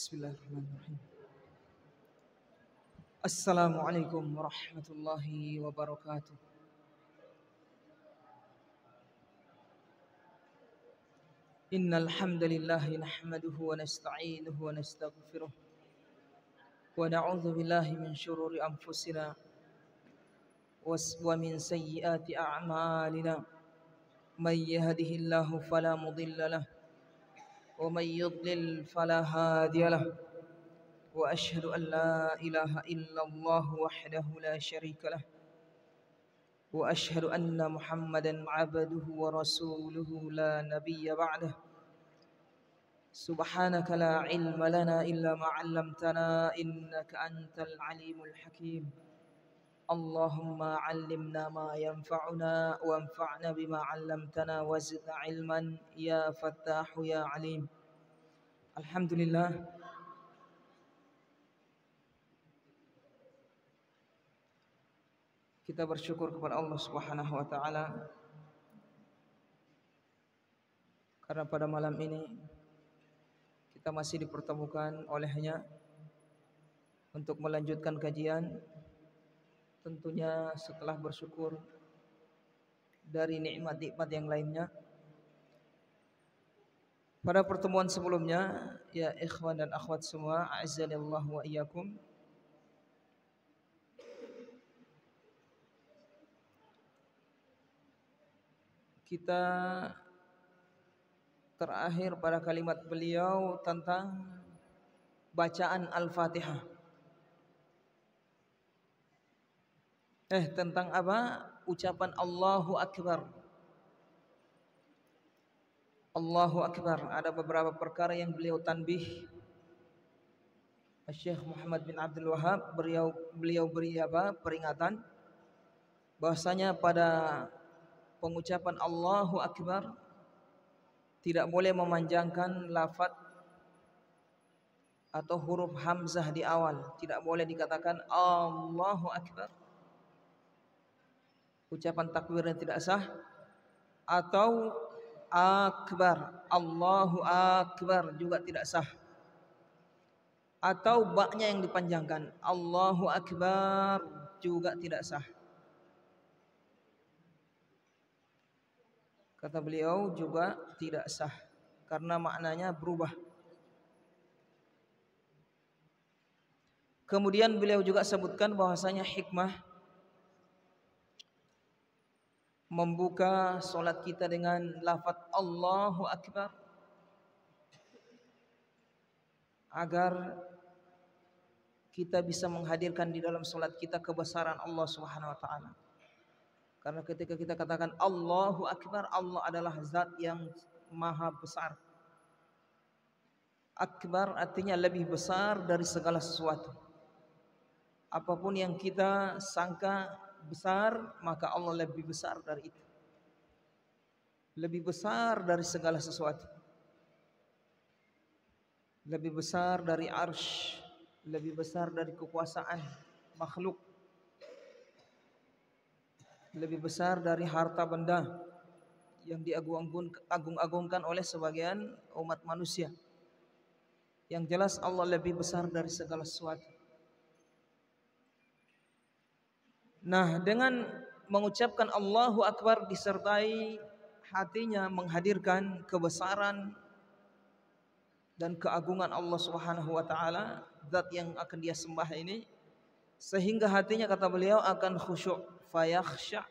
Bismillahirrahmanirrahim. Assalamualaikum warahmatullahi wabarakatuh. Innal hamdalillah nahmaduhu wa nasta'inuhu wa nastaghfiruh wa na'udzu billahi min shururi anfusina wa min sayyiati a'malina. May yahdihillahu fala mudilla lahu wa may yudlil fala hadiya lahu. Wa asyhadu an la ilaha illallah wahdahu la syarika lah. Wa asyhadu anna Muhammadan 'abduhu wa rasuluhu la nabiyya ba'dah. Subhanaka la ilma lana illa ma 'allamtana innaka antal alimul hakim. Allahumma 'allimna ma yanfa'una wanfa'na bima 'allamtana wa zidna 'ilman ya fattahu ya 'alim. Alhamdulillah, kita bersyukur kepada Allah Subhanahu wa taala karena pada malam ini kita masih dipertemukan olehnya untuk melanjutkan kajian, tentunya setelah bersyukur dari nikmat-nikmat yang lainnya. Pada pertemuan sebelumnya, ya ikhwan dan akhwat semua, a'azzanillahu wa iyyakum, kita terakhir pada kalimat beliau tentang bacaan Al-Fatihah. Tentang apa? Ucapan Allahu Akbar. Allahu Akbar. Ada beberapa perkara yang beliau tanbih. Syekh Muhammad bin Abdul Wahab beliau beri peringatan bahwasanya pada pengucapan Allahu Akbar tidak boleh memanjangkan lafaz atau huruf hamzah di awal. Tidak boleh dikatakan Allahu Akbar, ucapan takbirnya tidak sah, atau Akbar, Allahu Akbar juga tidak sah, atau baknya yang dipanjangkan Allahu Akbar juga tidak sah. Kata beliau juga tidak sah karena maknanya berubah. Kemudian beliau juga sebutkan bahwasanya hikmah membuka solat kita dengan lafaz Allahu Akbar agar kita bisa menghadirkan di dalam solat kita kebesaran Allah Subhanahu wa taala. Karena ketika kita katakan Allahu Akbar, Allah adalah zat yang maha besar. Akbar artinya lebih besar dari segala sesuatu. Apapun yang kita sangka besar, maka Allah lebih besar dari itu. Lebih besar dari segala sesuatu. Lebih besar dari arsy, lebih besar dari kekuasaan makhluk, lebih besar dari harta benda yang diagung-agungkan oleh sebagian umat manusia. Yang jelas Allah lebih besar dari segala sesuatu. Nah, dengan mengucapkan Allahu Akbar disertai hatinya menghadirkan kebesaran dan keagungan Allah Subhanahu wa taala, zat yang akan dia sembah ini, sehingga hatinya, kata beliau, akan khusyuk, fayakhsha,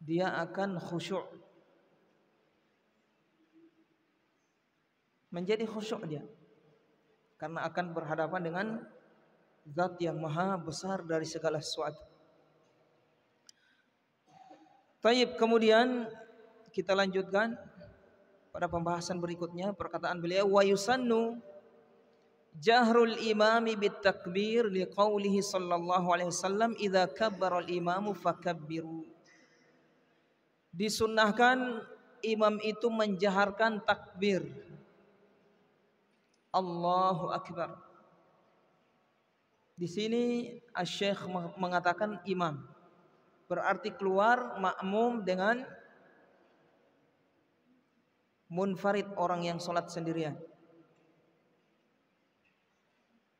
dia akan khusyuk, menjadi khusyuk dia karena akan berhadapan dengan zat yang maha besar dari segala sesuatu. Taib, kemudian kita lanjutkan pada pembahasan berikutnya, perkataan beliau, wa yusannu jahrul imami bit takbir liqaulihi sallallahu alaihi wasallam idza kabbara al imamu fakabbiru. Disunnahkan imam itu menjaharkan takbir Allahu Akbar. Di sini Asy-Syaikh mengatakan imam, berarti keluar makmum dengan munfarid, orang yang sholat sendirian.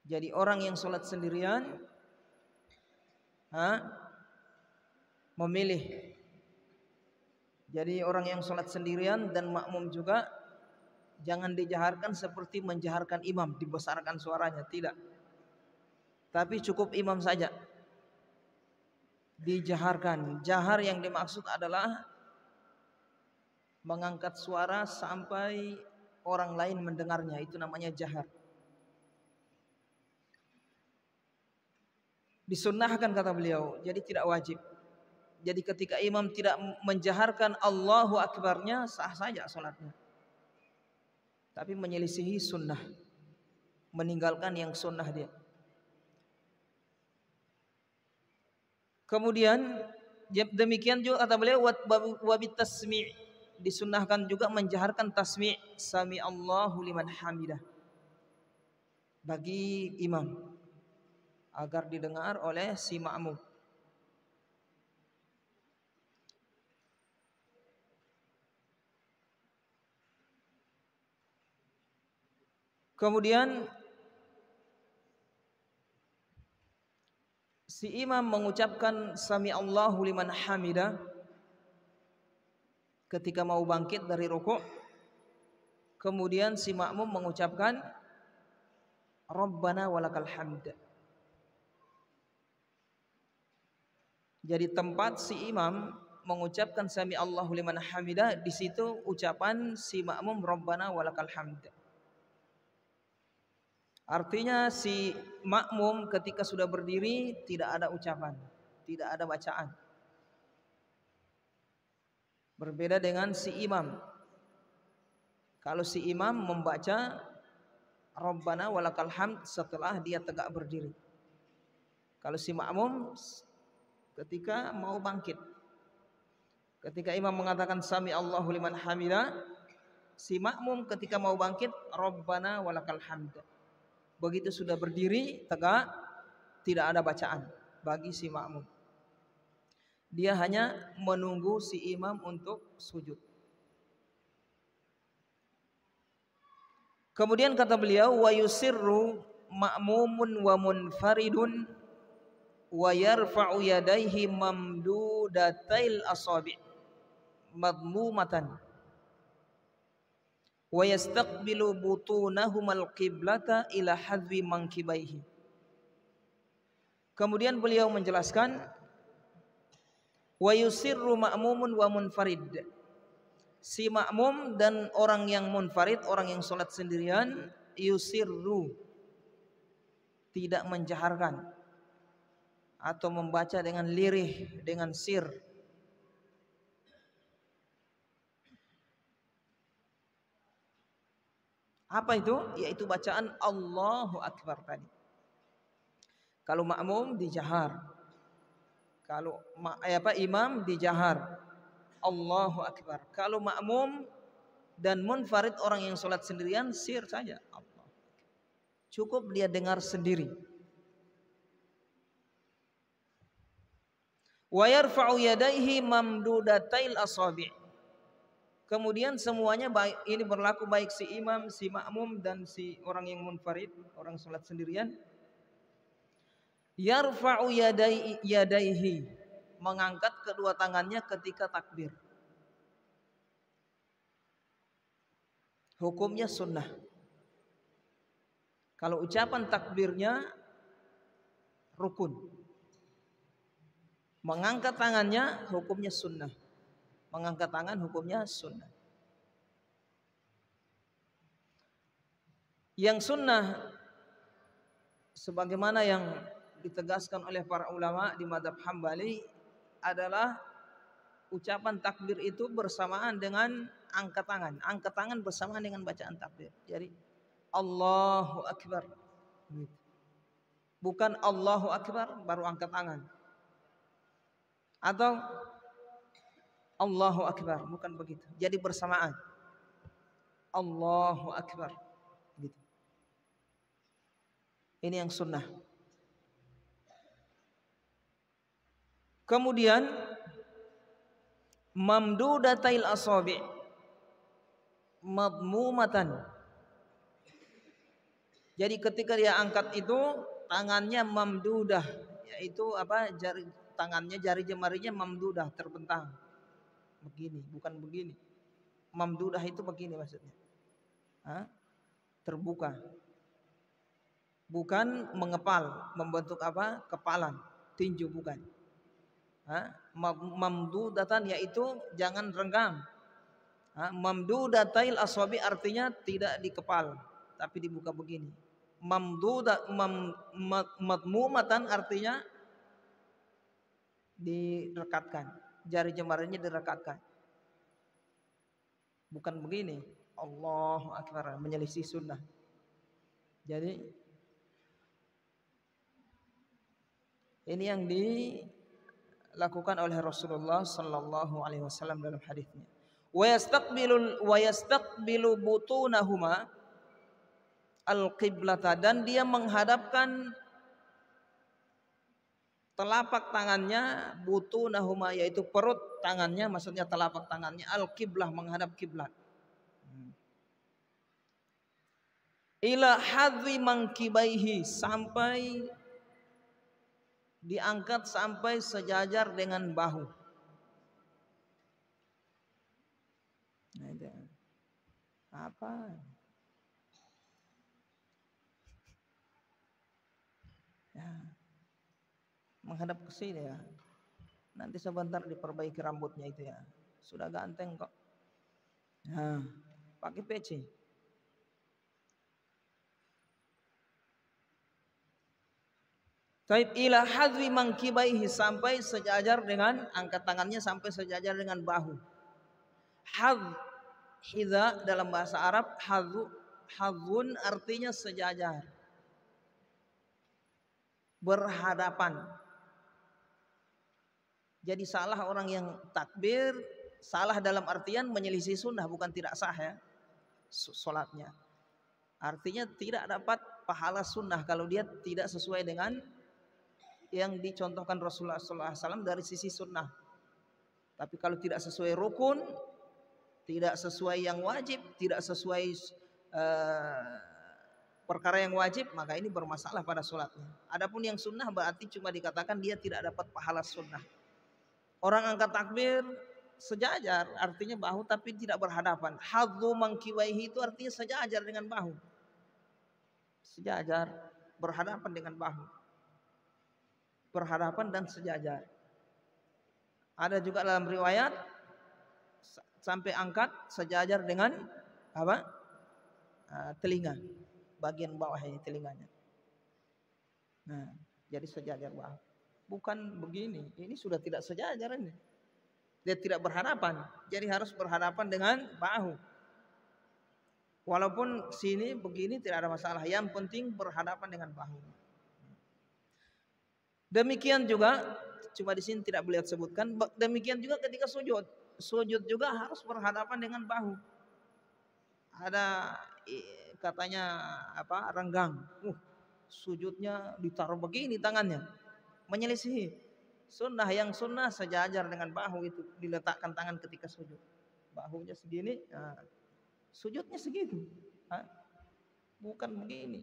Jadi orang yang sholat sendirian memilih. Jadi orang yang sholat sendirian dan makmum juga jangan dijaharkan seperti menjaharkan imam, dibesarkan suaranya, tidak. Tapi cukup imam saja dijaharkan. Jahar yang dimaksud adalah mengangkat suara sampai orang lain mendengarnya, itu namanya jahar. Disunnahkan kata beliau, jadi tidak wajib. Jadi ketika imam tidak menjaharkan Allahu Akbarnya, sah saja sholatnya. Tapi menyelisihi sunnah, meninggalkan yang sunnah dia. Kemudian demikian juga kata beliau wabit tasmi', disunnahkan juga menjaharkan tasmi' sami Allahu liman hamidah bagi imam agar didengar oleh si makmum. Kemudian si imam mengucapkan sami Allahu liman hamidah ketika mau bangkit dari rukuk. Kemudian si makmum mengucapkan Rabbana walakal hamd. Jadi tempat si imam mengucapkan sami Allahu liman hamidah, di situ ucapan si makmum Rabbana walakal hamd. Artinya si makmum ketika sudah berdiri tidak ada ucapan, tidak ada bacaan. Berbeda dengan si imam. Kalau si imam membaca Rabbana walakal hamd setelah dia tegak berdiri. Kalau si makmum ketika mau bangkit, ketika imam mengatakan sami Allahu liman hamidah, si makmum ketika mau bangkit Rabbana walakal hamd. Begitu sudah berdiri tegak, tidak ada bacaan bagi si makmum. Dia hanya menunggu si imam untuk sujud. Kemudian kata beliau wa yusirru ma'mumun wa munfaridun wa yarfa'u yadayhi mamdudatail asabi' madmumatan wa yastaqbilu butunahumal qiblata ila hadwi mankibaihi. Kemudian beliau menjelaskan wa yusirru ma'mumun wa munfarid. Si makmum dan orang yang munfarid, orang yang sholat sendirian, yusirru, tidak menjaharkan atau membaca dengan lirih, dengan sir. Apa itu? Yaitu bacaan Allahu Akbar tadi. Kalau makmum dijahar, kalau imam dijahar Allahu Akbar. Kalau makmum dan munfarid, orang yang sholat sendirian, sir saja Allah. Cukup dia dengar sendiri. Wa yarfa'u yadayhi mamdudatail asabi'. Kemudian semuanya baik, ini berlaku baik si imam, si makmum dan si orang yang munfarid, orang sholat sendirian. Yarfa'u yadayhi, mengangkat kedua tangannya ketika takbir. Hukumnya sunnah. Kalau ucapan takbirnya rukun. Mengangkat tangannya hukumnya sunnah. Mengangkat tangan hukumnya sunnah. Yang sunnah sebagaimana yang ditegaskan oleh para ulama di mazhab Hambali adalah ucapan takbir itu bersamaan dengan angkat tangan. Angkat tangan bersamaan dengan bacaan takbir. Jadi Allahu Akbar. Bukan Allahu Akbar baru angkat tangan. Atau Allahu Akbar, bukan begitu. Jadi bersamaan. Allahu Akbar. Gitu. Ini yang sunnah. Kemudian mamdudatail asabi' madmumatan. Jadi ketika dia angkat itu tangannya mamdudah, yaitu apa? Jari jemarinya mamdudah, terbentang. Begini, bukan begini. Mamdudah itu begini maksudnya. Terbuka. Bukan mengepal, membentuk apa? Kepalan, tinju bukan. Mamdudatan yaitu jangan renggang. Mamdudatail aswabi artinya tidak dikepal, tapi dibuka begini. Madmumatan artinya direkatkan, jari jemarinya direkatkan. Bukan begini. Allahu Akbar, menyelisih sunnah. Jadi ini yang dilakukan oleh Rasulullah sallallahu alaihi wasallam dalam hadisnya. Wa yastaqbilu butunahuma al-qiblata, dan dia menghadapkan telapak tangannya, butunahuma yaitu perut tangannya, maksudnya telapak tangannya, al-qiblah menghadap kiblat. Ila hadhi mankibaihi, sampai diangkat sampai sejajar dengan bahu. Nah, itu apa? Ya, menghadap ke sini ya. Nanti sebentar diperbaiki rambutnya itu ya. Sudah ganteng kok. Nah, pakai peci. Taib ila hadwi mankibaihi, sampai sejajar dengan, angkat tangannya sampai sejajar dengan bahu. Hidha dalam bahasa Arab, hadhun artinya sejajar, berhadapan. Jadi salah orang yang takbir, salah dalam artian menyelisih sunnah, bukan tidak sah ya sholatnya. Artinya tidak dapat pahala sunnah kalau dia tidak sesuai dengan yang dicontohkan Rasulullah SAW dari sisi sunnah. Tapi kalau tidak sesuai rukun, tidak sesuai yang wajib, tidak sesuai perkara yang wajib, maka ini bermasalah pada sholatnya. Adapun yang sunnah berarti cuma dikatakan dia tidak dapat pahala sunnah. Orang angkat takbir sejajar, artinya bahu tapi tidak berhadapan. Hadzu mangkiwaihi itu artinya sejajar dengan bahu. Sejajar, berhadapan dengan bahu. Berhadapan dan sejajar. Ada juga dalam riwayat sampai angkat sejajar dengan apa? Telinga, bagian bawah ini telinganya. Nah, jadi sejajar bahu. Bukan begini, ini sudah tidak sejajar ini. Dia tidak berhadapan, jadi harus berhadapan dengan bahu. Walaupun sini begini tidak ada masalah, yang penting berhadapan dengan bahu. Demikian juga, cuma di sini tidak boleh sebutkan. Demikian juga ketika sujud, sujud juga harus berhadapan dengan bahu. Ada katanya apa? Renggang. Sujudnya ditaruh begini tangannya, menyelisihi sunnah. Yang sunnah sejajar dengan bahu itu, diletakkan tangan ketika sujud. Bahunya segini, nah, sujudnya segitu. Bukan begini.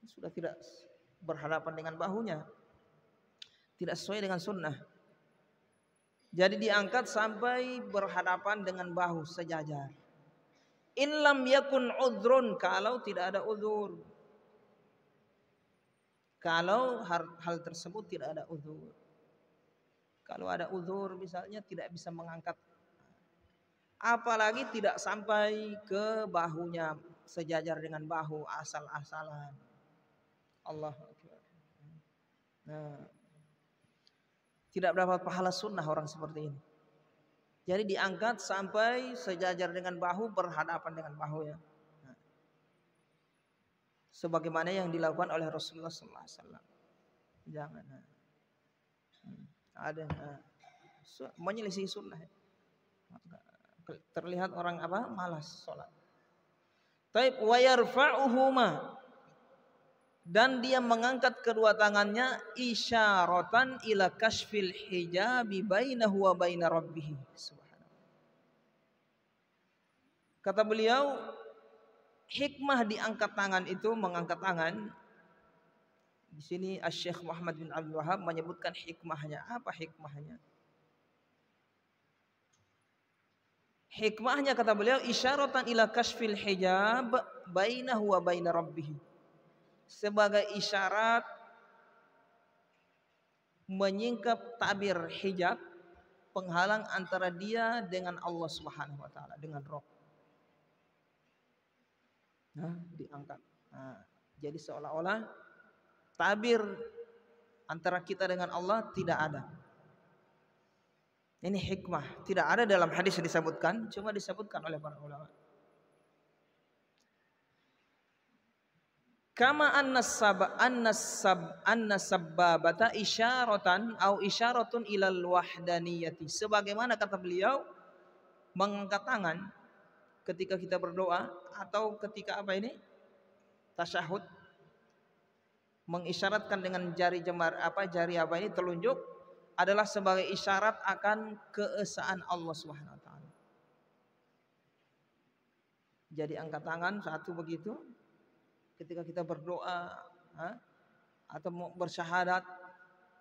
Sudah tidak berhadapan dengan bahunya, tidak sesuai dengan sunnah. Jadi diangkat sampai berhadapan dengan bahu sejajar. In lam yakun udhrun, kalau tidak ada udzur. Kalau hal tersebut tidak ada udzur. Kalau ada udzur misalnya tidak bisa mengangkat, apalagi tidak sampai ke bahunya, sejajar dengan bahu, asal-asalan. Allah Akbar. Nah, tidak dapat pahala sunnah orang seperti ini. Jadi diangkat sampai sejajar dengan bahu, berhadapan dengan bahu ya. Nah, sebagaimana yang dilakukan oleh Rasulullah SAW. Jangan. Ada menyelisih sunnah. Terlihat orang apa? Malas sholat. Taib wa yarfa'uhuma, dan dia mengangkat kedua tangannya isyaratan ila kashfil hijabi bainahu wa baina rabbih. Subhanallah. Kata beliau, hikmah diangkat tangan itu, mengangkat tangan. Di sini Asy-Syaikh Muhammad bin Abdul Wahhab menyebutkan hikmahnya. Apa hikmahnya? Hikmahnya kata beliau isyaratan ila kasfil hijab bainahu wa baina rabbih. Sebagai isyarat menyingkap tabir hijab, penghalang antara dia dengan Allah Subhanahu wa taala, dengan Rabb. Nah, diangkat. Nah, jadi seolah-olah tabir antara kita dengan Allah tidak ada. Ini hikmah, tidak ada dalam hadis yang disebutkan, cuma disebutkan oleh para ulama. Kama an-nasabbabata isyaratan au isyaratun ilal wahdaniyati. Sebagaimana kata beliau, mengangkat tangan ketika kita berdoa atau ketika apa ini? Tasyahud, mengisyaratkan dengan jari ini telunjuk adalah sebagai isyarat akan keesaan Allah Subhanahu wa taala. Jadi angkat tangan satu begitu ketika kita berdoa atau bersyahadat,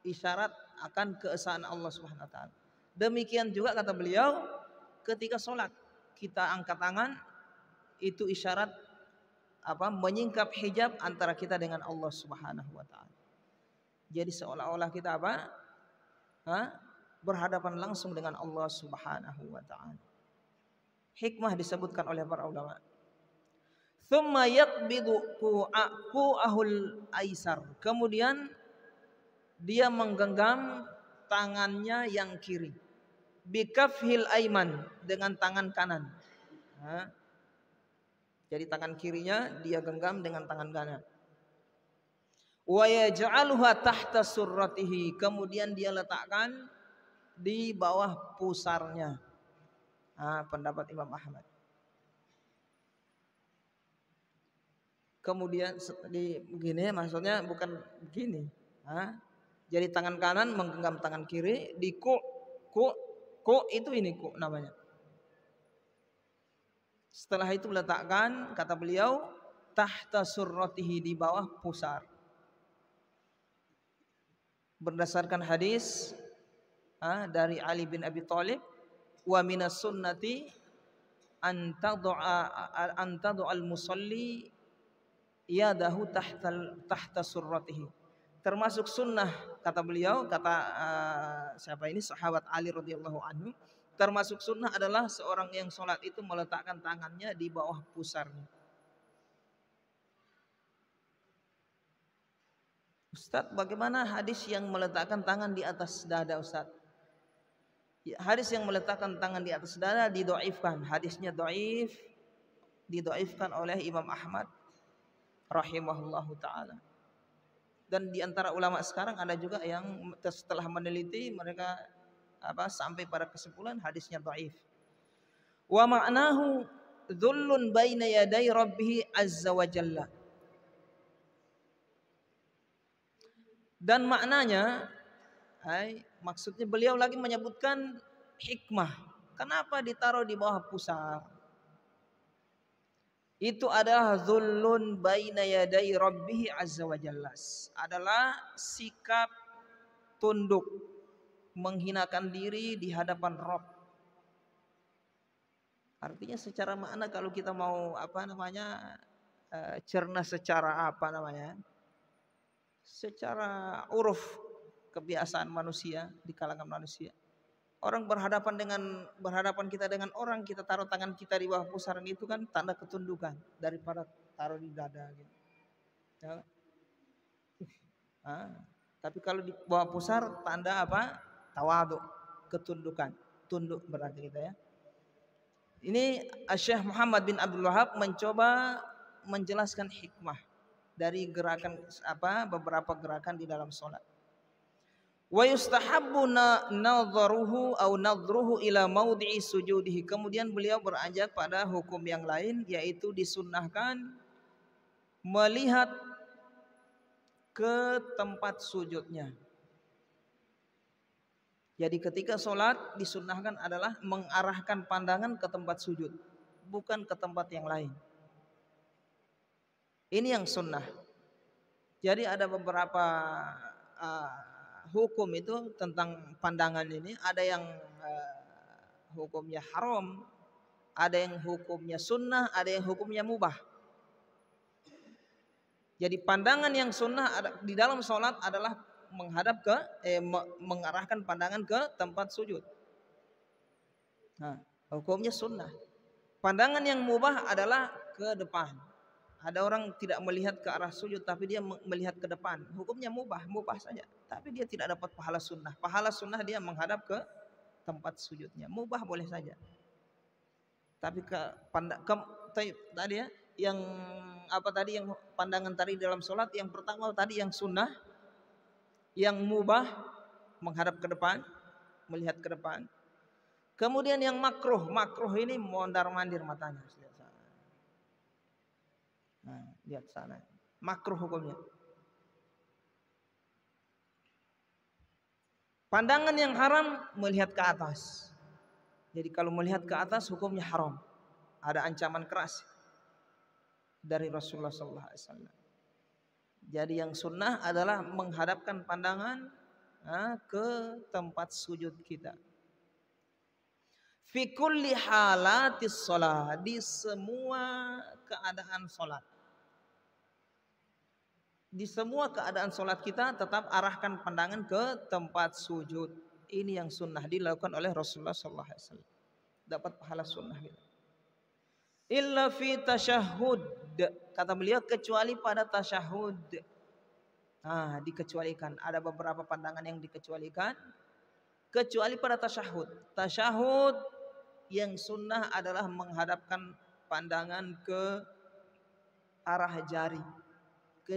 isyarat akan keesaan Allah Subhanahu wa taala. Demikian juga kata beliau ketika sholat kita angkat tangan, itu isyarat menyingkap hijab antara kita dengan Allah Subhanahu wa taala. Jadi seolah-olah kita berhadapan langsung dengan Allah Subhanahu wa taala. Hikmah disebutkan oleh para ulama. Tsumma yaqbidu qu'ahul aisar. Kemudian dia menggenggam tangannya yang kiri. Bikafhil aiman, dengan tangan kanan. Jadi tangan kirinya dia genggam dengan tangan kanan. Wa yaj'aluha tahta surratihi, kemudian dia letakkan di bawah pusarnya. Pendapat Imam Ahmad. Kemudian begini, maksudnya bukan begini. Jadi tangan kanan menggenggam tangan kiri di ku itu ini ku namanya. Setelah itu meletakkan, kata beliau, tahta surratihi, di bawah pusar. Berdasarkan hadis dari Ali bin Abi Thalib, wa minas sunnati an tad'al musalli yadahu tahta surratihi. Termasuk sunnah, kata beliau, kata sahabat Ali radhiyallahu anhu, termasuk sunnah adalah seorang yang sholat itu meletakkan tangannya di bawah pusarnya. Ustadz, bagaimana hadis yang meletakkan tangan di atas dada, Ustadz? Hadis yang meletakkan tangan di atas dada didoifkan. Hadisnya doif, didoifkan oleh Imam Ahmad rahimahullahu ta'ala. Dan di antara ulama sekarang ada juga yang setelah meneliti mereka sampai pada kesimpulan hadisnya dhaif. Wa ma'nahu dhullun baina yaday rabbih azza wa jalla. Dan maknanya maksudnya beliau lagi menyebutkan hikmah. Kenapa ditaruh di bawah pusar? Itu adalah dhullun baina yaday rabbih azza wa jalla. Adalah sikap tunduk, menghinakan diri di hadapan Rabb. Artinya secara makna kalau kita mau cerna secara secara uruf kebiasaan manusia di kalangan manusia. Orang berhadapan kita dengan orang, kita taruh tangan kita di bawah pusaran, itu kan tanda ketundukan daripada taruh di dada gitu. Ya. Tapi kalau di bawah pusar tanda apa? Tawadhu, ketundukan, tunduk berarti kita ya. Ini Syekh Muhammad bin Abdul Wahhab mencoba menjelaskan hikmah dari gerakan beberapa gerakan di dalam sholat. Wa yustahabbu nadhruhu ila maudhi'i sujudihi. Kemudian beliau beranjak pada hukum yang lain, yaitu disunnahkan melihat ke tempat sujudnya. Jadi ketika sholat disunnahkan adalah mengarahkan pandangan ke tempat sujud, bukan ke tempat yang lain. Ini yang sunnah. Jadi ada beberapa hukum itu tentang pandangan ini. Ada yang hukumnya haram, ada yang hukumnya sunnah, ada yang hukumnya mubah. Jadi pandangan yang sunnah di dalam sholat adalah menghadap ke mengarahkan pandangan ke tempat sujud. Nah, hukumnya sunnah. Pandangan yang mubah adalah ke depan. Ada orang tidak melihat ke arah sujud tapi dia melihat ke depan. Hukumnya mubah, mubah saja. Tapi dia tidak dapat pahala sunnah. Pahala sunnah dia menghadap ke tempat sujudnya. Mubah boleh saja. Tapi tadi ya, yang apa tadi, yang pandangan tadi dalam sholat, yang pertama tadi yang sunnah, yang mubah menghadap ke depan, melihat ke depan. Kemudian yang makruh, makruh ini mondar-mandir matanya. Nah, lihat sana. Makruh hukumnya. Pandangan yang haram melihat ke atas. Jadi kalau melihat ke atas hukumnya haram. Ada ancaman keras dari Rasulullah SAW. Jadi yang sunnah adalah menghadapkan pandangan ke tempat sujud kita. Fi kulli halatis shalah, di semua keadaan salat. Di semua keadaan salat kita tetap arahkan pandangan ke tempat sujud. Ini yang sunnah dilakukan oleh Rasulullah SAW. Dapat pahala sunnah gitu. Illa fi tasyahud, kata beliau, kecuali pada tasyahud. Nah, dikecualikan. Ada beberapa pandangan yang dikecualikan. Kecuali pada tasyahud. Tasyahud yang sunnah adalah menghadapkan pandangan ke arah jari, ke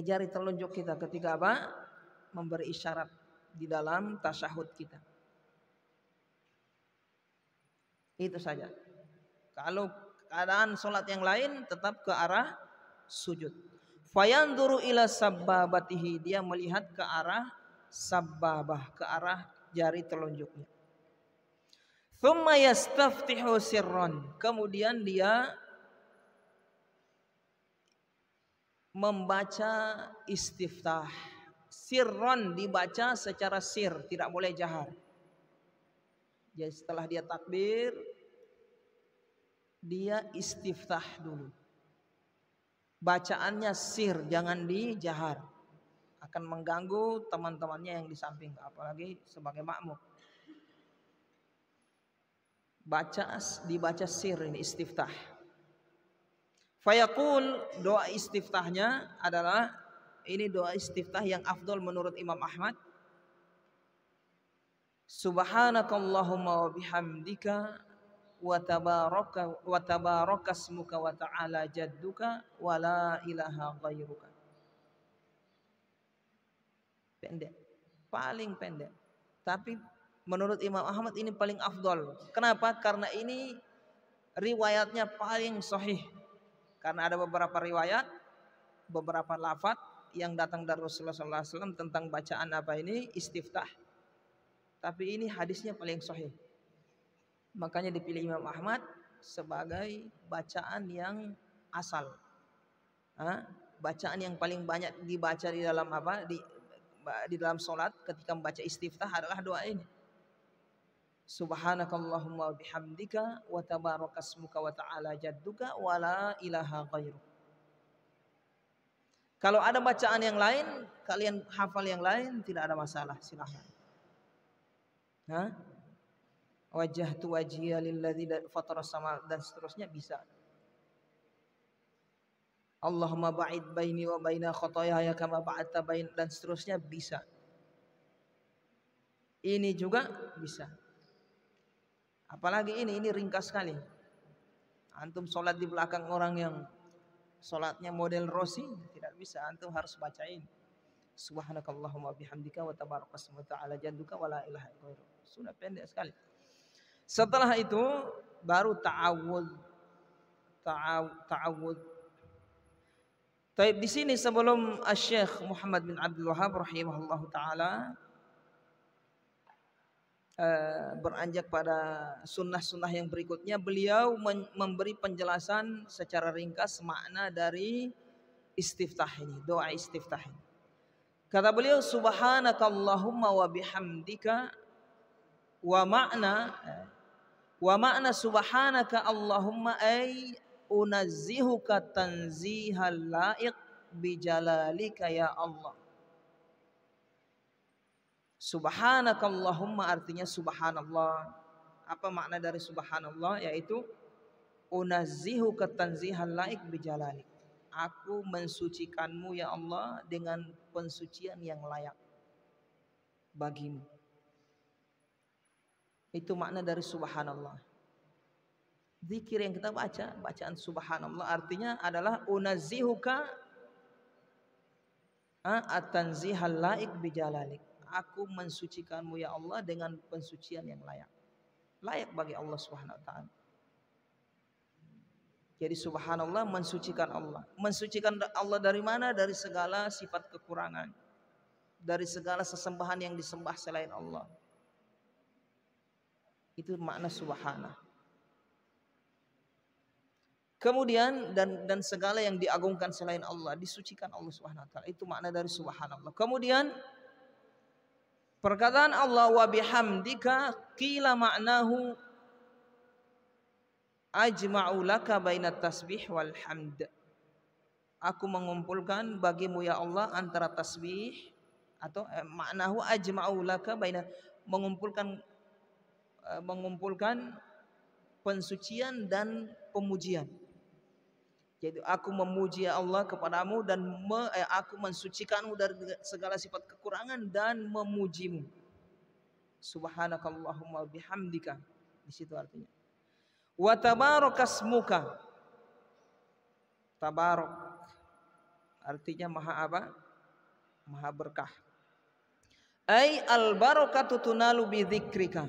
jari telunjuk kita ketika apa? Memberi isyarat di dalam tasyahud kita. Itu saja. Kalau keadaan sholat yang lain tetap ke arah sujud. Fayanzuru ila sabbabatihi, dia melihat ke arah sabbabah, ke arah jari telunjuknya. Thumma yastaftihu sirran, kemudian dia membaca istiftah. Sirron dibaca secara sir, tidak boleh jahar. Jadi setelah dia takbir, dia istiftah dulu. Bacaannya sir, jangan dijahar. Akan mengganggu teman-temannya yang di samping, apalagi sebagai makmum. Dibaca sir, ini istiftah. Fayaqul, doa istiftahnya adalah, ini doa istiftah yang afdol menurut Imam Ahmad. Subhanakallahumma wa bihamdika wa tabaraka ismuka wa ta'ala jadduka wa la ilaha ghairuka. Pendek, paling pendek. Tapi menurut Imam Ahmad ini paling afdol. Kenapa? Karena ini riwayatnya paling sahih. Karena ada beberapa riwayat, beberapa lafaz yang datang dari Rasulullah SAW tentang bacaan apa ini, istiftah. Tapi ini hadisnya paling sahih. Makanya dipilih Imam Ahmad sebagai bacaan yang asal. Bacaan yang paling banyak dibaca di dalam apa? Di dalam sholat ketika membaca istiftah adalah doa ini. Subhanakallahumma bihamdika wa tabarakasmuka wa ta'ala jadduka wa la ilaha ghairuk. Kalau ada bacaan yang lain, kalian hafal yang lain, tidak ada masalah, silahkan. Wajjahtu wajhiya lilladzi fataras sama, dan seterusnya bisa. Allahumma ba'id baini wa baina khotoyaya kama ba'adta bain, dan seterusnya bisa. Ini juga bisa. Apalagi ini ringkas sekali. Antum sholat di belakang orang yang sholatnya model Rossi, tidak bisa. Antum harus bacain Subhanakallahumma bihamdika wa tabarakasmuka wa ta'ala jadduka wa la ilaha ghairuk. Sudah pendek sekali. Setelah itu baru ta'awudz. Taib, di sini sebelum Asy-Syaikh Muhammad bin Abdul Wahhab rahimahullahu taala beranjak pada sunnah-sunnah yang berikutnya, beliau memberi penjelasan secara ringkas makna dari istiftah ini, doa istiftah ini. Kata beliau, subhanakallahumma wa bihamdika, wa makna subhanaka Allahumma ay unazzihuka tanzihal laiq bijalalika ya Allah. Subhanakallahumma artinya subhanallah. Apa makna dari subhanallah? Yaitu unazzihuka tanzihal laiq bijalalik. Aku mensucikanmu ya Allah dengan pensucian yang layak bagimu. Itu makna dari subhanallah. Zikir yang kita baca, bacaan subhanallah artinya adalah unazzihuka at-tanzihal laiq bijalalik. Aku mensucikanmu ya Allah dengan pensucian yang layak. Layak bagi Allah Subhanahu wa taala. Jadi subhanallah mensucikan Allah. Mensucikan Allah dari mana? Dari segala sifat kekurangan. Dari segala sesembahan yang disembah selain Allah. Itu makna subhanah. Kemudian dan segala yang diagungkan selain Allah disucikan Allah Subhanahu wa taala. Itu makna dari subhanallah. Kemudian perkataan Allah wa bihamdika qila ma'nahu ajma'u laka bainat tasbih wal hamd. Aku mengumpulkan bagimu ya Allah antara tasbih atau maknahu ajma'u laka bainat, mengumpulkan pensucian dan pemujian. Jadi aku memuji ya Allah kepadamu dan aku mensucikanmu dari segala sifat kekurangan dan memujimu. Subhanakallahumma bihamdika. Di situ artinya. Wa tabarakasmuka. Tabarak artinya maha apa? Maha berkah. Ai al barakatu tunalu bi dzikrika.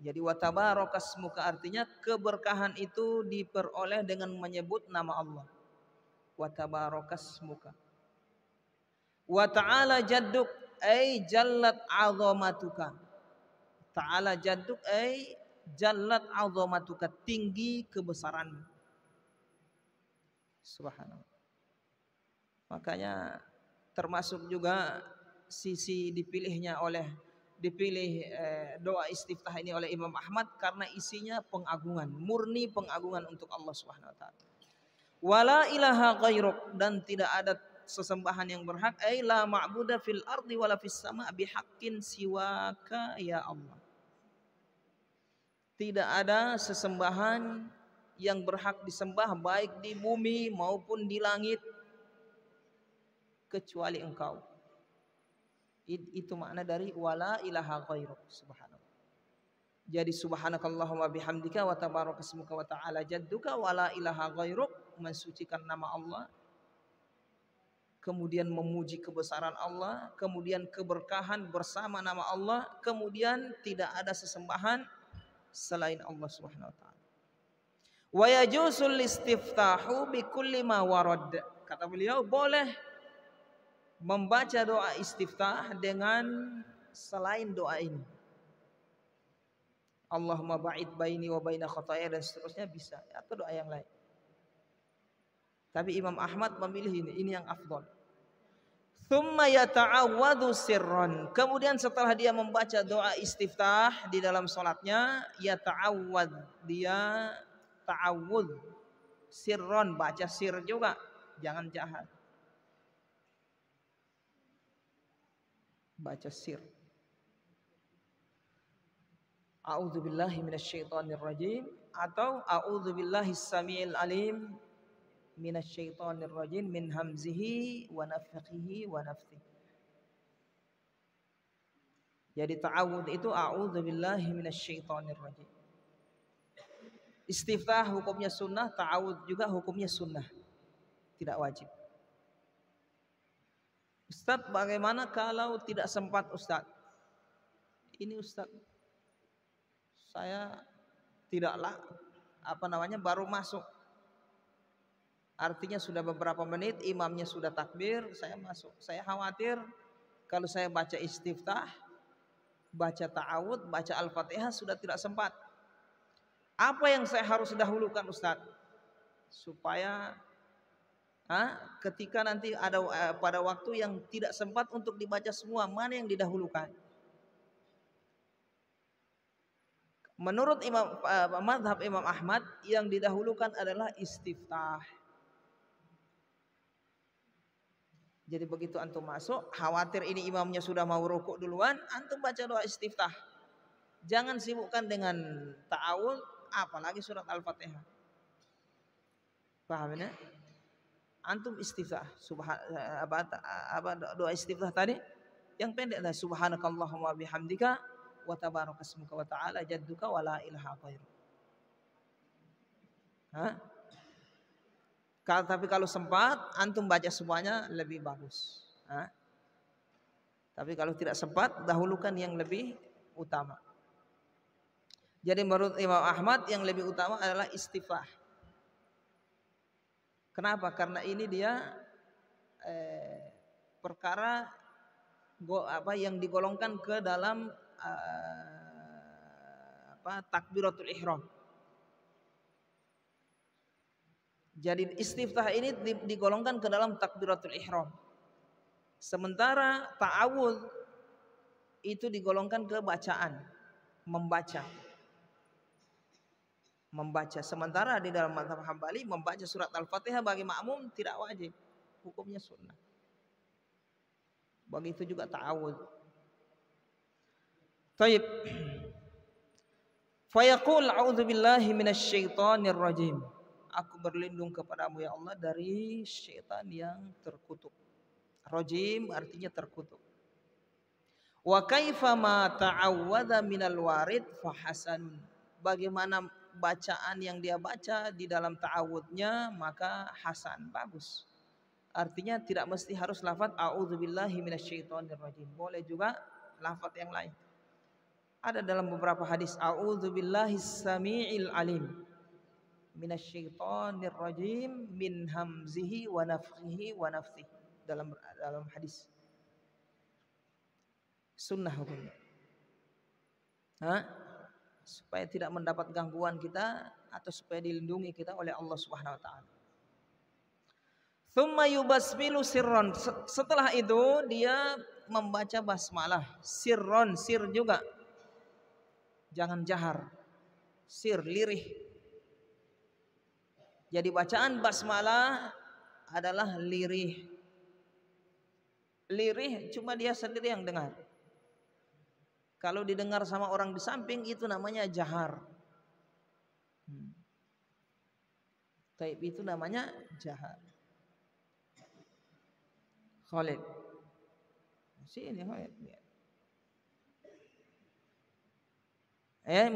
Jadi wa tabarakasmuka artinya keberkahan itu diperoleh dengan menyebut nama Allah. Wa tabarakasmuka. Wa ta'ala jadduk ay jallat 'azamatuka. Ta'ala jadduk ay jallat 'azamatuka, tinggi kebesaranmu. Subhanallah. Makanya termasuk juga sisi dipilih doa istiftah ini oleh Imam Ahmad karena isinya pengagungan, murni pengagungan untuk Allah Subhanahu wa taala. Wala ilaha ghairuk, dan tidak ada sesembahan yang berhak, ay la ma'buda fil ardi wala fis sama' bihaqqin siwaka ya Allah. Tidak ada sesembahan yang berhak disembah baik di bumi maupun di langit kecuali Engkau. Itu makna dari wala ilaha ghairuk. Subhanallah. Jadi subhanakallahumma bihamdika wa tabarakasmuka wa ta'ala jadduka wala ilaha ghairuk, mensucikan nama Allah, kemudian memuji kebesaran Allah, kemudian keberkahan bersama nama Allah, kemudian tidak ada sesembahan selain Allah Subhanahu wa taala. Wa yajusul istiftahu bi kulli ma warad. Kata beliau, boleh membaca doa istiftah dengan selain doa ini. Allahumma ba'id baini wa baina khataaya dan seterusnya bisa, atau doa yang lain. Tapi Imam Ahmad memilih ini yang afdal. Thumma yata'awwadhu sirran. Kemudian setelah dia membaca doa istiftah di dalam salatnya, yata'awwad, dia ta'awudz sirron, baca sir juga, jangan jahat. Baca sir. A'udzubillahi minasyaitonir rajim atau a'udzubillahis samiil alim minasyaitonir rajim min hamzihi wa nafthihi wa nafthihi. Jadi ta'awudz itu a'udzubillahi minasyaitonir rajim. Istiftah hukumnya sunnah, ta'awudz juga hukumnya sunnah, tidak wajib. Ustadz, bagaimana kalau tidak sempat Ustadz? Ini Ustadz, saya baru masuk. Artinya sudah beberapa menit imamnya sudah takbir, saya masuk. Saya khawatir kalau saya baca istiftah baca ta'awud, baca Al-Fatihah sudah tidak sempat. Apa yang saya harus dahulukan Ustaz? Supaya ketika nanti ada pada waktu yang tidak sempat untuk dibaca semua, mana yang didahulukan? Menurut mazhab Imam Ahmad, yang didahulukan adalah istiftah. Jadi begitu antum masuk, khawatir ini imamnya sudah mau rukuk duluan, antum baca doa istiftah. Jangan sibukkan dengan ta'awud, apalagi surat Al-Fatihah. Paham ya? Antum istiftah, doa istiftah tadi yang pendek adalah subhanakallahumma bihamdika wa tabarakasmuka wa ta'ala jadduka wa la ilaha ghairu. Tapi kalau sempat antum baca semuanya lebih bagus. Tapi kalau tidak sempat, dahulukan yang lebih utama. Jadi menurut Imam Ahmad yang lebih utama adalah istiftah. Kenapa? Karena ini dia perkara yang digolongkan ke dalam takbiratul ihram. Jadi istiftah ini digolongkan ke dalam takbiratul ihram. Sementara ta'awudz itu digolongkan ke bacaan, membaca. Sementara di dalam mazhab Hambali membaca surat Al-Fatihah bagi makmum tidak wajib, hukumnya sunnah. Begitu juga ta'awudz. Taib. Fayaqul a'udzubillahi minasyaitonir rajim. Aku berlindung kepadamu ya Allah dari syaitan yang terkutuk. Rajim artinya terkutuk. Wa kaifa ma ta'awwadha minal warid fahasan. Bagaimana bacaan yang dia baca di dalam ta'awudnya maka hasan, bagus. Artinya tidak mesti harus lafaz a'udzubillahi minasyaitonir rajim. Boleh juga lafaz yang lain. Ada dalam beberapa hadis a'udzubillahis samiil alim minasyaitonir rajim min hamzihi wa nafthihi wa nafthihi dalam hadis. Sunnah hukumnya. Supaya tidak mendapat gangguan kita atau supaya dilindungi kita oleh Allah Subhanahu wa taala. Tsumma yubasmilu sirron. Setelah itu dia membaca basmalah sirron, sir juga. Jangan jahar. Sir, lirih. Jadi bacaan basmalah adalah lirih. Lirih cuma dia sendiri yang dengar. Kalau didengar sama orang di samping itu namanya jahar. Taib itu namanya jahar. Khalid. Sini Khalid.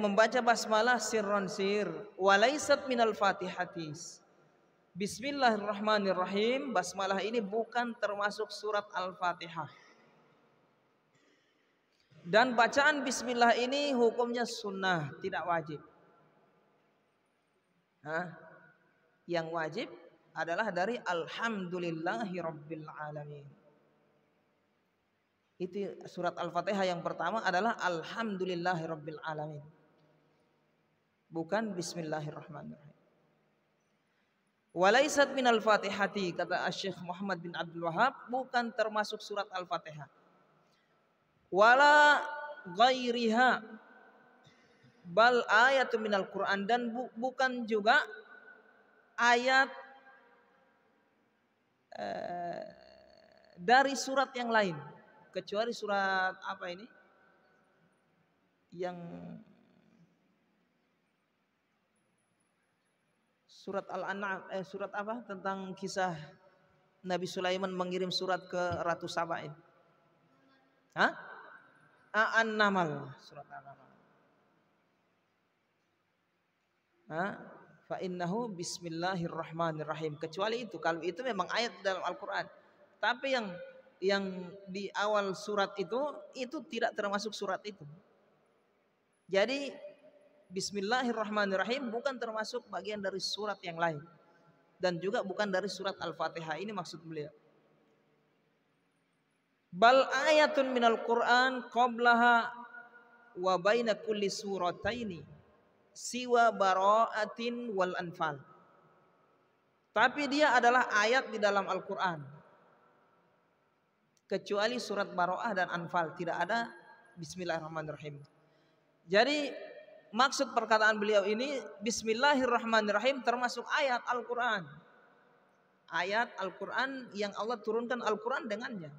Membaca basmalah sirron sir. Walaisat minal fatihatis. Bismillahirrahmanirrahim. Basmalah ini bukan termasuk surat Al-Fatihah. Dan bacaan bismillah ini hukumnya sunnah, tidak wajib. Yang wajib adalah dari alhamdulillahi rabbil alamin. Itu surat Al-Fatihah yang pertama adalah alhamdulillahi rabbil alamin. Bukan bismillahirrahmanirrahim. Walaisat minal fatihati, kata Syekh Muhammad bin Abdul Wahab, bukan termasuk surat Al-Fatihah. Wala ghairiha bal ayatu minal Quran, dan bukan juga ayat dari surat yang lain, kecuali surat apa ini yang surat Al-An'am, surat apa tentang kisah Nabi Sulaiman mengirim surat ke Ratu Saba ini. An-Namal, surat An-Namal. Fa innahu bismillahirrahmanirrahim. Kecuali itu, kalau itu memang ayat dalam Al-Qur'an. Tapi yang di awal surat itu tidak termasuk surat itu. Jadi bismillahirrahmanirrahim bukan termasuk bagian dari surat yang lain. Dan juga bukan dari surat Al-Fatihah. Ini maksud beliau. Bal ayatun minal Quran qablaha wa baina kulli surataini siwa bara'atin wal anfal. Tapi dia adalah ayat di dalam Al-Quran, kecuali surat Bara'ah dan Anfal tidak ada Bismillahirrahmanirrahim. Jadi maksud perkataan beliau ini Bismillahirrahmanirrahim termasuk ayat Al-Quran. Ayat Al-Quran yang Allah turunkan Al-Quran dengannya.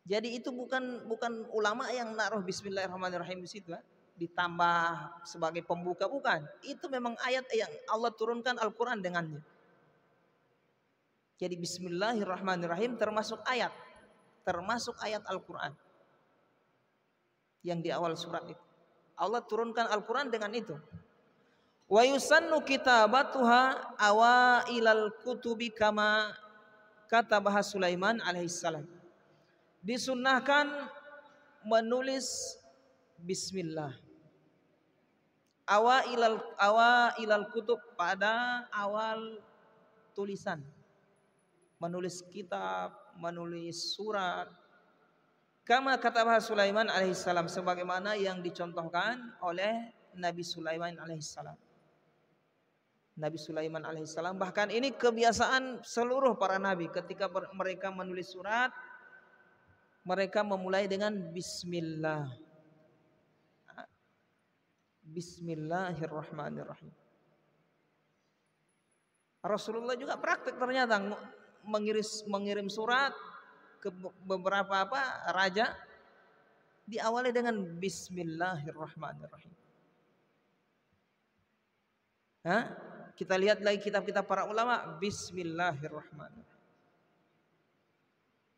Jadi itu bukan ulama yang naruh Bismillahirrahmanirrahim di situ, ditambah sebagai pembuka, bukan. Itu memang ayat yang Allah turunkan Al-Quran dengannya. Jadi Bismillahirrahmanirrahim termasuk ayat Al-Quran yang di awal surat itu. Allah turunkan Al-Quran dengan itu. Wa yusannu kitabatuha awailal kutubi kama katabaha Sulaiman alaihissalam. Disunnahkan menulis Bismillah awailal kutub, pada awal tulisan, menulis kitab, menulis surat, kama katabaha Sulaiman alaihissalam, sebagaimana yang dicontohkan oleh Nabi Sulaiman alaihissalam. Nabi Sulaiman alaihissalam, bahkan ini kebiasaan seluruh para nabi, ketika mereka menulis surat, mereka memulai dengan Bismillah. Bismillahirrahmanirrahim. Rasulullah juga praktek ternyata mengirim surat ke beberapa raja, diawali dengan Bismillahirrahmanirrahim. Kita lihat lagi kitab-kitab para ulama, Bismillahirrahmanirrahim.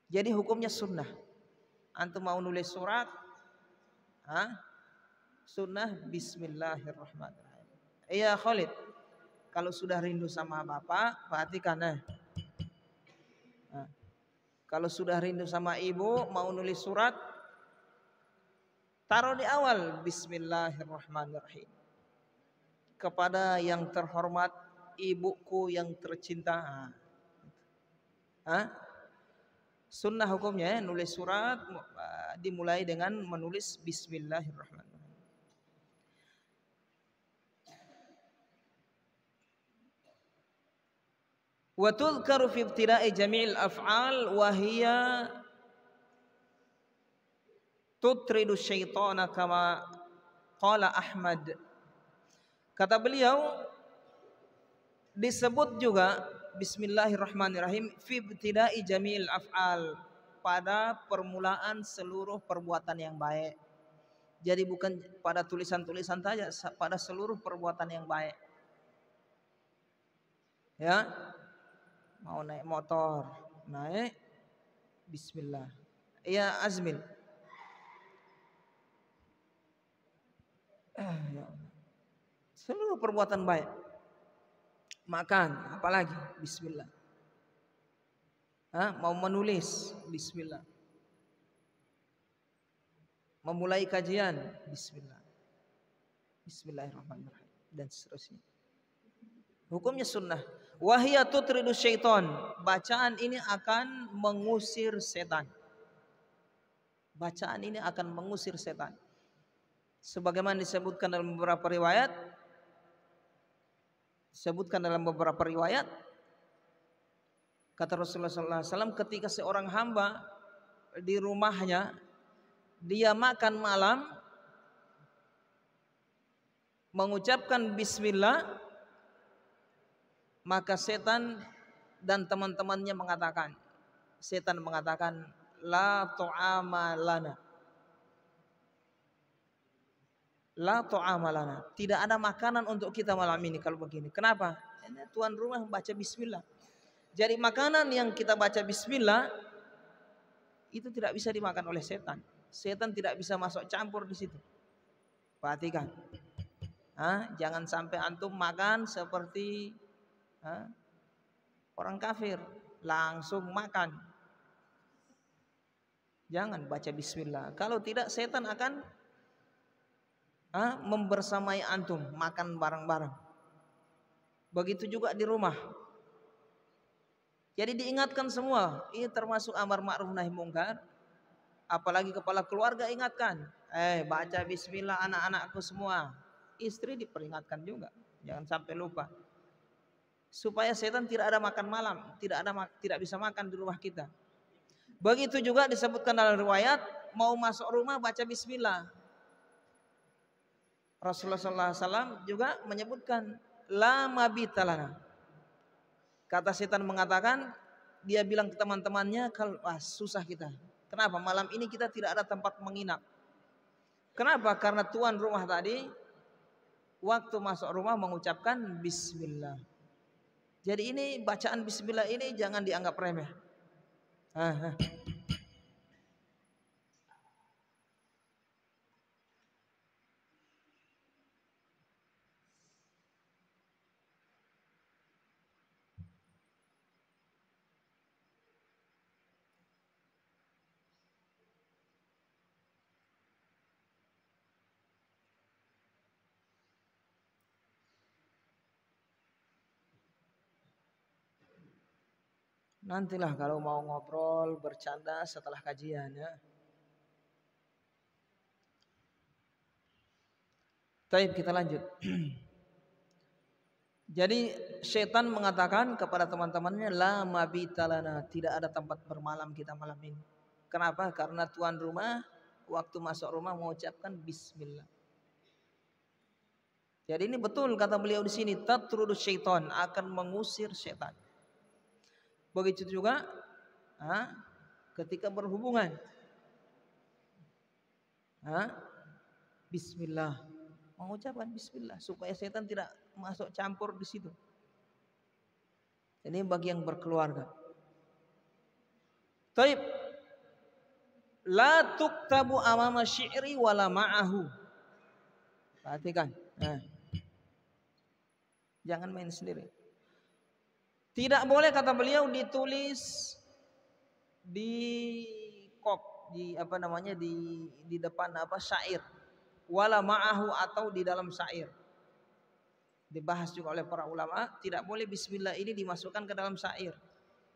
Jadi hukumnya sunnah. Antum mau nulis surat, sunnah Bismillahirrahmanirrahim. Iya Khalid, kalau sudah rindu sama bapak, perhatikan. Kalau sudah rindu sama ibu, mau nulis surat, taruh di awal Bismillahirrahmanirrahim. Kepada yang terhormat ibuku yang tercinta. Sunnah hukumnya nulis surat dimulai dengan menulis Bismillahirrahmanirrahim. Wa tudhkaru fi ibtida'i jami'il af'al wa hiya tutridu syaitana kama qala Ahmad. Kata beliau, disebut juga Bismillahirrahmanirrahim fi ibtida'i jami'il af'al, pada permulaan seluruh perbuatan yang baik. Jadi bukan pada tulisan-tulisan saja, pada seluruh perbuatan yang baik. Ya, mau naik motor, naik Bismillah. Ya Azmil. Seluruh perbuatan baik. Makan, apalagi Bismillah. Mau menulis Bismillah. Memulai kajian Bismillah. Bismillahirrahmanirrahim dan seterusnya. Hukumnya sunnah. Wahia tutridu syaitan. Bacaan ini akan mengusir setan. Bacaan ini akan mengusir setan. Sebagaimana disebutkan dalam beberapa riwayat, kata Rasulullah SAW, ketika seorang hamba di rumahnya dia makan malam mengucapkan Bismillah, maka setan dan teman-temannya mengatakan, la tu'ama lana. La tu'ama lana. Tidak ada makanan untuk kita malam ini kalau begini. Kenapa? Ini tuan rumah baca Bismillah. Jadi makanan yang kita baca Bismillah itu tidak bisa dimakan oleh setan. Setan tidak bisa masuk campur di situ. Perhatikan. Jangan sampai antum makan seperti orang kafir, langsung makan. Jangan baca Bismillah. Kalau tidak setan akan membersamai antum, makan bareng-bareng. Begitu juga di rumah. Jadi diingatkan semua. Ini termasuk amar ma'ruf nahi mungkar. Apalagi kepala keluarga ingatkan. Baca bismillah anak-anakku semua. Istri diperingatkan juga, jangan sampai lupa. Supaya setan tidak ada makan malam, tidak bisa makan di rumah kita. Begitu juga disebutkan dalam riwayat, mau masuk rumah baca bismillah. Rasulullah SAW juga menyebutkan la mabita lana. Kata setan mengatakan, dia bilang ke teman-temannya, kalau susah kita. Kenapa? Malam ini kita tidak ada tempat menginap. Kenapa? Karena tuan rumah tadi waktu masuk rumah mengucapkan bismillah. Jadi ini bacaan bismillah ini jangan dianggap remeh. Nantilah kalau mau ngobrol, bercanda setelah kajian ya. Baik, kita lanjut. Jadi setan mengatakan kepada teman-temannya, la mabita lana, tidak ada tempat bermalam kita malam ini. Kenapa? Karena tuan rumah waktu masuk rumah mengucapkan bismillah. Jadi ini betul kata beliau di sini, tatrudus syaitan, akan mengusir setan. Begitu juga ketika berhubungan. Bismillah. Mengucapkan bismillah supaya setan tidak masuk campur di situ. Ini bagi yang berkeluarga. Taib. La tuktabu amama syi'ri wala ma'ahu. Perhatikan. Jangan main sendiri. Tidak boleh kata beliau ditulis di di depan syair, wala ma'ahu atau di dalam syair. Dibahas juga oleh para ulama, tidak boleh bismillah ini dimasukkan ke dalam syair.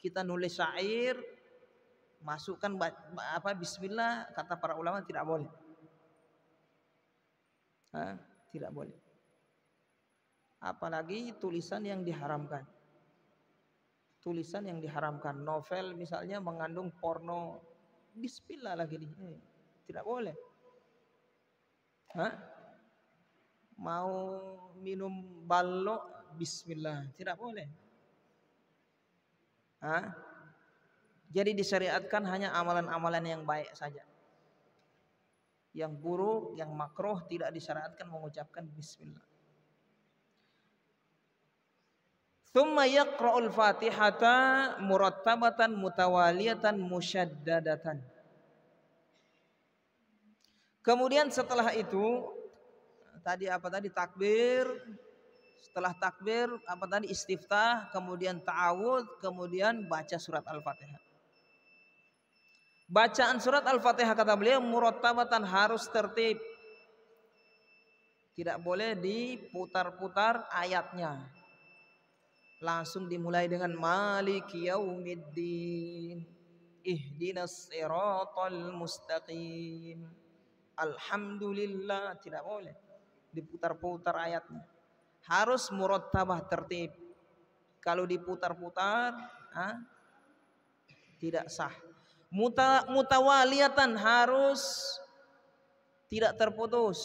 Kita nulis syair, masukkan bismillah, kata para ulama tidak boleh. Tidak boleh. Apalagi tulisan yang diharamkan. Tulisan yang diharamkan, novel misalnya mengandung porno, bismillah lagi tidak boleh. Mau minum ballo, bismillah, tidak boleh. Jadi disyariatkan hanya amalan-amalan yang baik saja. Yang buruk, yang makruh tidak disyariatkan mengucapkan bismillah. Tsumma yaqra'ul Fatihata murattabatan mutawaliyatan musyaddadatan. Kemudian setelah itu tadi takbir, setelah takbir istiftah, kemudian ta'awudz, kemudian baca surat Al-Fatihah. Bacaan surat Al-Fatihah kata beliau murattabatan, harus tertib. Tidak boleh diputar-putar ayatnya. Langsung dimulai dengan maliki yaumiddin, ihdinas siratal mustaqim, alhamdulillah, tidak boleh diputar-putar ayatnya. Harus murattabah, tertib. Kalau diputar-putar tidak sah. Mutawaliyatan, harus tidak terputus.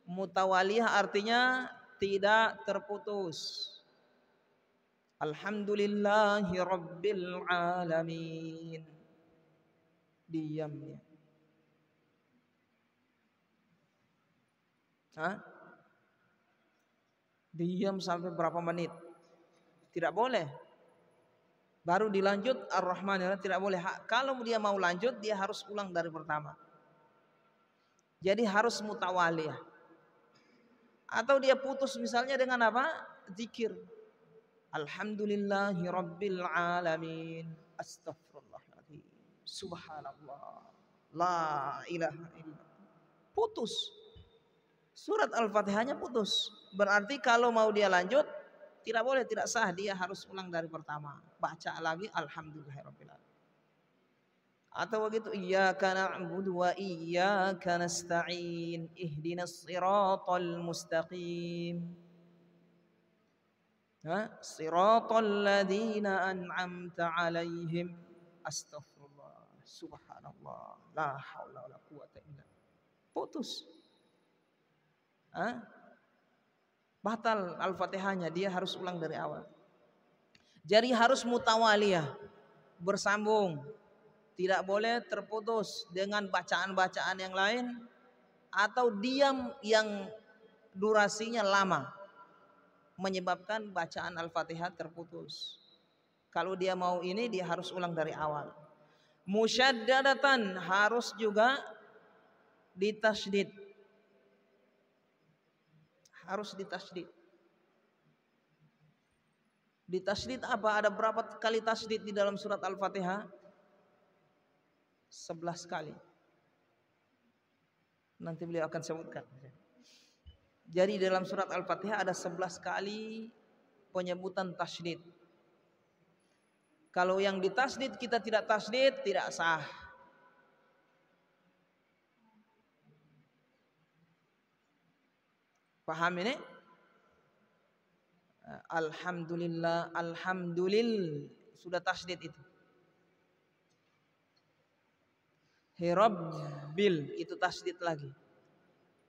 Mutawaliyah artinya tidak terputus. Alhamdulillahi Rabbil Alamin. Diam ya. Diam sampai berapa menit? Tidak boleh. Baru dilanjut Ar-Rahman, tidak boleh. Kalau dia mau lanjut, dia harus ulang dari pertama. Jadi harus mutawaliyah. Atau dia putus misalnya dengan zikir. Alhamdulillahi Rabbil Alamin. Astaghfirullahaladzim. Subhanallah. La ilaha illallah. Putus. Surat Al-Fatihahnya putus. Berarti kalau mau dia lanjut, tidak boleh, tidak sah. Dia harus ulang dari pertama. Baca lagi Alhamdulillahirabbil alamin. Atau begitu, iyyaka na'budu wa iyyaka nasta'in ihdinas siratal mustaqim. Siratal ladzina an'amta 'alaihim. Astaghfirullah, subhanallah, la haula wala quwata illa. Putus. Batal Al-Fatihahnya, dia harus ulang dari awal. Jadi harus mutawaliyah, bersambung. Tidak boleh terputus dengan bacaan-bacaan yang lain atau diam yang durasinya lama menyebabkan bacaan Al-Fatihah terputus. Kalau dia mau ini, dia harus ulang dari awal. Musyaddadatan, harus juga ditasydid. Harus ditasydid. Ditasydid apa? Ada berapa kali tasydid di dalam surat Al-Fatihah? 11 kali. Nanti beliau akan sebutkan. Jadi dalam surat Al-Fatihah ada 11 kali penyebutan tasydid. Kalau yang ditasydid kita tidak tasydid, tidak sah. Paham ini? Alhamdulillah, alhamdulillah, sudah tasydid itu. Hirabbil, itu tasydid lagi.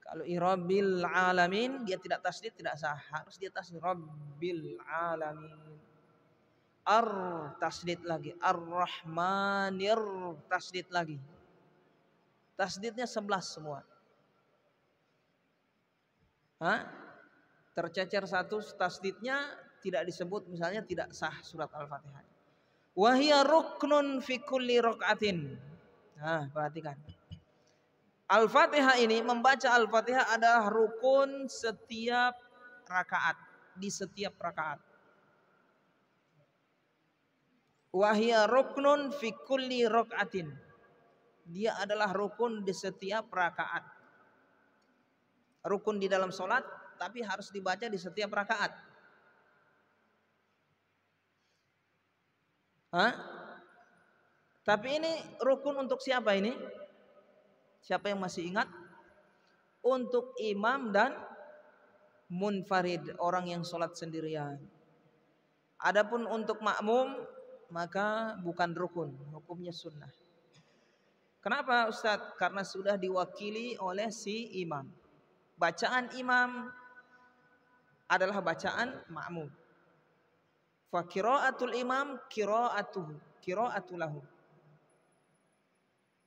Kalau irabbil alamin, dia tidak tasydid, tidak sah. Harus dia tasydid, rabbil alamin. Tasydid lagi. Ar-Rahmanir, tasydid lagi. Tasydidnya 11 semua. Tercecer satu tasydidnya tidak disebut, misalnya tidak sah surat Al-Fatihah. Wahia ruknun fi kulli raqatin. Perhatikan. Al-Fatihah ini, membaca Al-Fatihah adalah rukun setiap rakaat, di setiap rakaat. Wahia ruknun fi kulli raqatin. Dia adalah rukun di setiap rakaat. Rukun di dalam sholat, tapi harus dibaca di setiap rakaat. Tapi ini rukun untuk siapa ini? Siapa yang masih ingat? Untuk imam dan munfarid, orang yang sholat sendirian. Adapun untuk makmum, maka bukan rukun, hukumnya sunnah. Kenapa Ustaz? Karena sudah diwakili oleh si imam. Bacaan imam adalah bacaan makmum. Fa qiraatul imam qiraatulahu.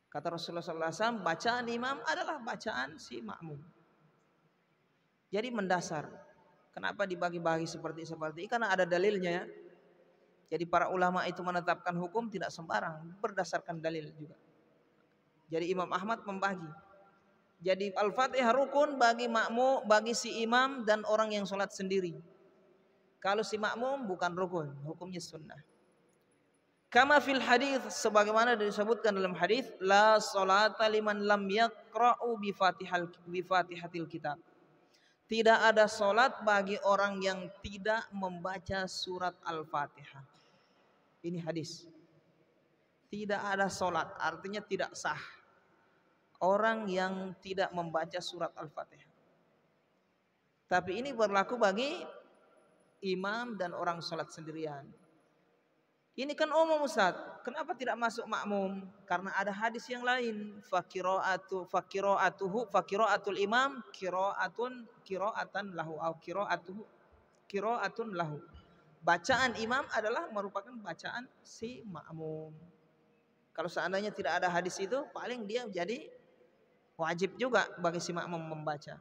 Kata Rasulullah SAW, bacaan imam adalah bacaan si makmum. Jadi mendasar. Kenapa dibagi-bagi seperti ini? Karena ada dalilnya ya. Jadi para ulama itu menetapkan hukum tidak sembarang, berdasarkan dalil juga. Jadi Imam Ahmad membagi. Jadi Al-Fatihah rukun bagi makmum, bagi si imam dan orang yang sholat sendiri. Kalau si makmum bukan rukun, hukumnya sunnah. Kama fil hadis, sebagaimana disebutkan dalam hadis, la salata liman lam yaqra'u bi fatihatil kitab. Tidak ada salat bagi orang yang tidak membaca surat Al-Fatihah. Ini hadis. Tidak ada salat, artinya tidak sah orang yang tidak membaca surat Al-Fatihah. Tapi ini berlaku bagi imam dan orang salat sendirian. Ini kan umum Ustaz. Kenapa tidak masuk makmum? Karena ada hadis yang lain. Fakiraatul imam qiraatan lahu au qiraatun lahu. Bacaan imam adalah merupakan bacaan si makmum. Kalau seandainya tidak ada hadis itu, paling dia jadi wajib juga bagi si makmum membaca.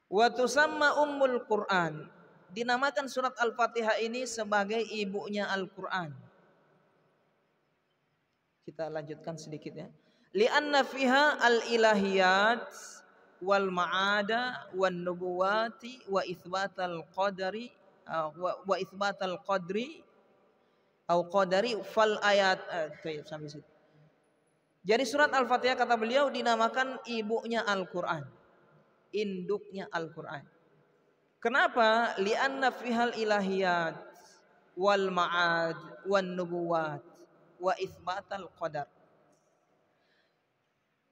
Wa tusamma ummul Qur'an. Dinamakan surat Al-Fatihah ini sebagai ibunya Al-Quran. Kita lanjutkan sedikit ya. Lianna fiha al-ilahiyat wal ma'ada wan nubuwati wa itsbatal qadari wa itsbatal qadri atau qadari fal ayat. Sampai situ. Jadi surat Al-Fatihah kata beliau dinamakan ibunya Al-Quran, induknya Al-Quran. Kenapa? Li'anna fihal ilahiyat. wal ma'ad wan nubuwat wa itsbatal qadar.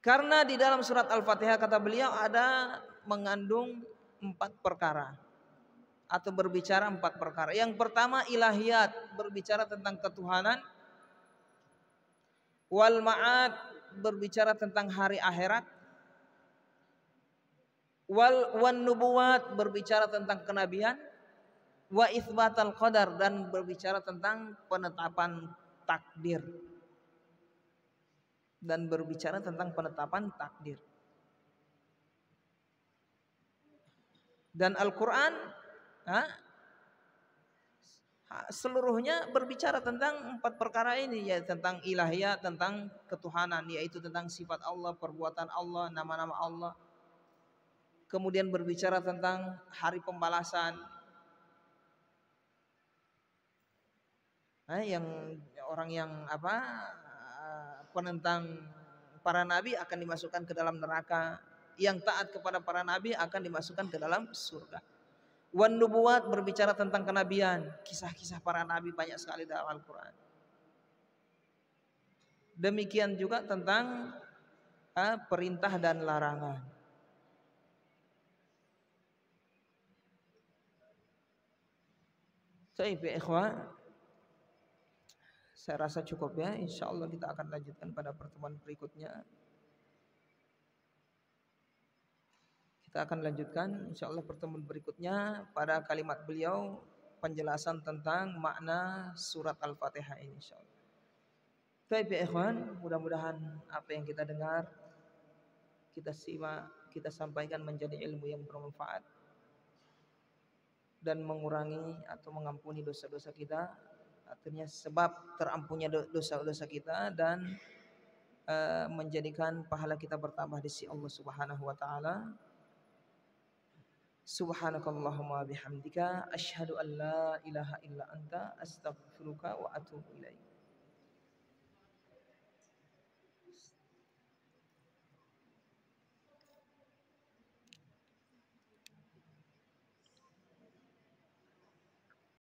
Karena di dalam surat Al-Fatihah kata beliau ada mengandung 4 perkara atau berbicara 4 perkara. Yang pertama ilahiyat, berbicara tentang ketuhanan. Wal ma'ad, berbicara tentang hari akhirat. Wan nubuwat, berbicara tentang kenabian. Wa itsbatal qadar, dan berbicara tentang penetapan takdir. Dan berbicara tentang penetapan takdir. Dan Al-Quran seluruhnya berbicara tentang 4 perkara ini, ya, tentang ilahiyat, tentang ketuhanan, yaitu tentang sifat Allah, perbuatan Allah, nama-nama Allah. Kemudian berbicara tentang hari pembalasan, yang orang yang penentang para nabi akan dimasukkan ke dalam neraka, yang taat kepada para nabi akan dimasukkan ke dalam surga. Wan nubuwat, berbicara tentang kenabian, kisah-kisah para nabi banyak sekali dalam Al-Quran. Demikian juga tentang perintah dan larangan. Baik ya ikhwan, saya rasa cukup ya. Insyaallah kita akan lanjutkan pada pertemuan berikutnya. Kita akan lanjutkan insyaallah pertemuan berikutnya pada kalimat beliau, penjelasan tentang makna surat Al-Fatihah ini insyaallah. Baik ya ikhwan, mudah-mudahan apa yang kita dengar, kita simak, kita sampaikan menjadi ilmu yang bermanfaat dan mengurangi atau mengampuni dosa-dosa kita. Artinya sebab terampunnya dosa-dosa kita, dan menjadikan pahala kita bertambah di sisi Allah Subhanahu wa taala. Subhanakallahumma bihamdika asyhadu an la ilaha illa anta astaghfiruka wa atubu ilaik.